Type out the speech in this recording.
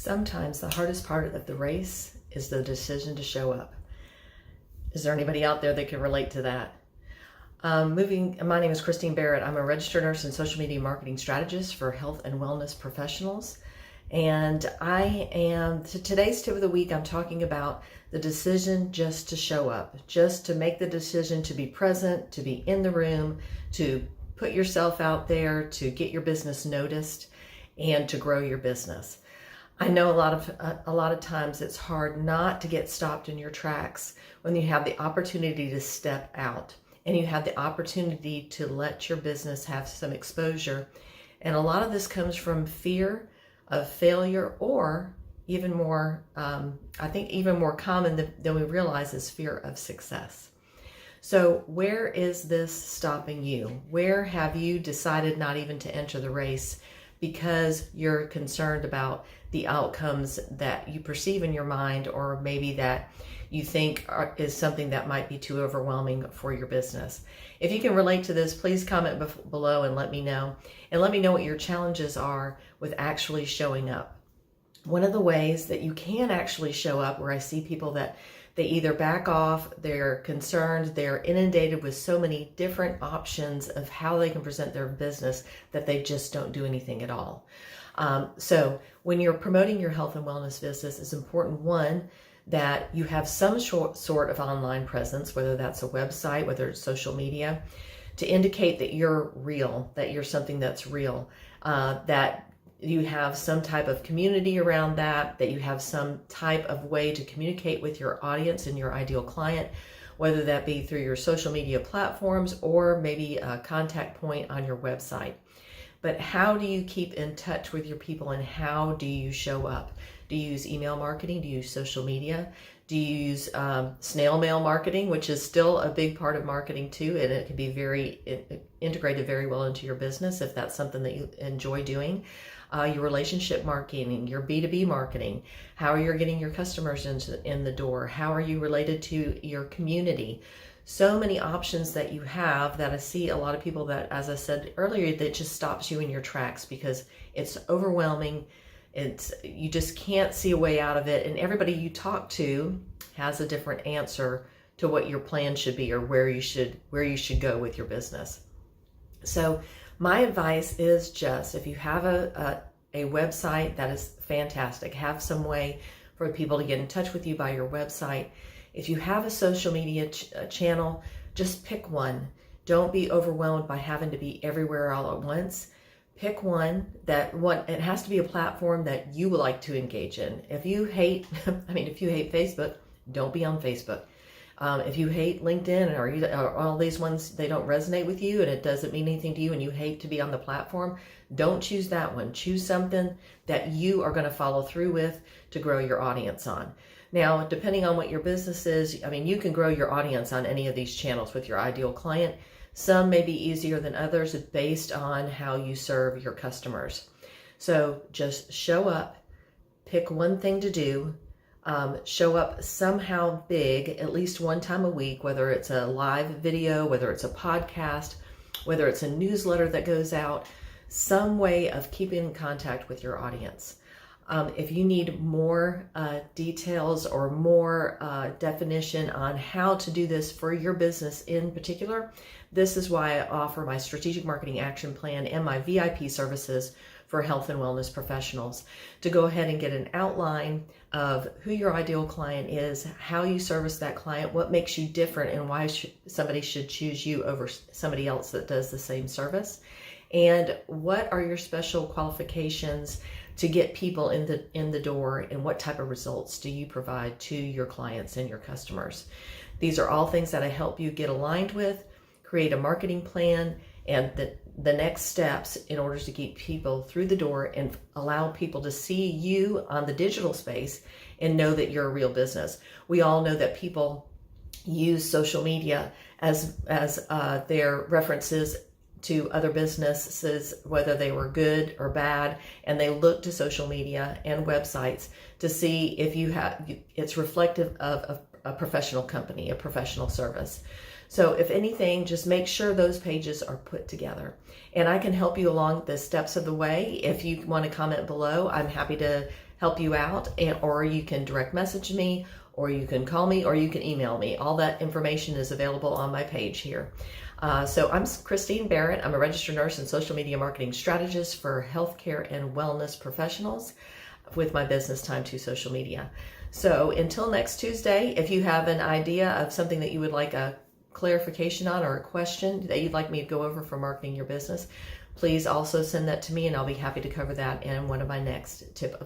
Sometimes the hardest part of the race is the decision to show up. Is there anybody out there that can relate to that? My name is Christine Barrett. I'm a registered nurse and social media marketing strategist for health and wellness professionals. And today's tip of the week, I'm talking about the decision just to show up, just to make the decision to be present, to be in the room, to put yourself out there, to get your business noticed, and to grow your business. I know a lot of times it's hard not to get stopped in your tracks when you have the opportunity to step out and you have the opportunity to let your business have some exposure. And a lot of this comes from fear of failure, or even more, I think even more common than we realize is fear of success. So where is this stopping you? Where have you decided not even to enter the race because you're concerned about the outcomes that you perceive in your mind, or maybe that you think is something that might be too overwhelming for your business? If you can relate to this, please comment below and let me know. And let me know what your challenges are with actually showing up. One of the ways that you can actually show up, where I see people that they either back off, they're concerned, they're inundated with so many different options of how they can present their business that they just don't do anything at all. So when you're promoting your health and wellness business, it's important, one, that you have some sort of online presence, whether that's a website, whether it's social media, to indicate that you're real, that you're something that's real, that you have some type of community around that you have some type of way to communicate with your audience and your ideal client, whether that be through your social media platforms or maybe a contact point on your website. But how do you keep in touch with your people, and how do you show up? Do you use email marketing? Do you use social media? Do you use snail mail marketing, which is still a big part of marketing too, and it can be integrated very well into your business if that's something that you enjoy doing. Your relationship marketing, your B2B marketing, how are you getting your customers in the door? How are you related to your community? So many options that you have that I see a lot of people that, as I said earlier, that just stops you in your tracks because it's overwhelming. You just can't see a way out of it. And everybody you talk to has a different answer to what your plan should be, or where you should go with your business. So my advice is just, if you have a website, that is fantastic. Have some way for people to get in touch with you by your website. If you have a social media channel, just pick one. Don't be overwhelmed by having to be everywhere all at once. Pick one it has to be a platform that you would like to engage in. If you hate Facebook, don't be on Facebook. If you hate LinkedIn or all these ones, they don't resonate with you and it doesn't mean anything to you and you hate to be on the platform, don't choose that one. Choose something that you are going to follow through with to grow your audience on. Now, depending on what your business is, you can grow your audience on any of these channels with your ideal client. Some may be easier than others based on how you serve your customers. So just show up, pick one thing to do, show up somehow big, at least one time a week, whether it's a live video, whether it's a podcast, whether it's a newsletter that goes out, some way of keeping in contact with your audience. If you need more details or more definition on how to do this for your business in particular, this is why I offer my Strategic Marketing Action Plan and my VIP services for health and wellness professionals, to go ahead and get an outline of who your ideal client is, how you service that client, what makes you different, and why somebody should choose you over somebody else that does the same service, and what are your special qualifications to get people in the door, and what type of results do you provide to your clients and your customers. These are all things that I help you get aligned with, create a marketing plan, and the next steps in order to keep people through the door and allow people to see you on the digital space and know that you're a real business. We all know that people use social media as their references to other businesses, whether they were good or bad, and they look to social media and websites to see if it's reflective of a professional company, a professional service. So if anything, just make sure those pages are put together. And I can help you along the steps of the way. If you want to comment below, I'm happy to help you out, or you can direct message me, or you can call me, or you can email me. All that information is available on my page here. So I'm Christine Barrett. I'm a registered nurse and social media marketing strategist for healthcare and wellness professionals with my business Time to Social Media. So until next Tuesday, if you have an idea of something that you would like a clarification on, or a question that you'd like me to go over for marketing your business, please also send that to me, and I'll be happy to cover that in one of my next tip of the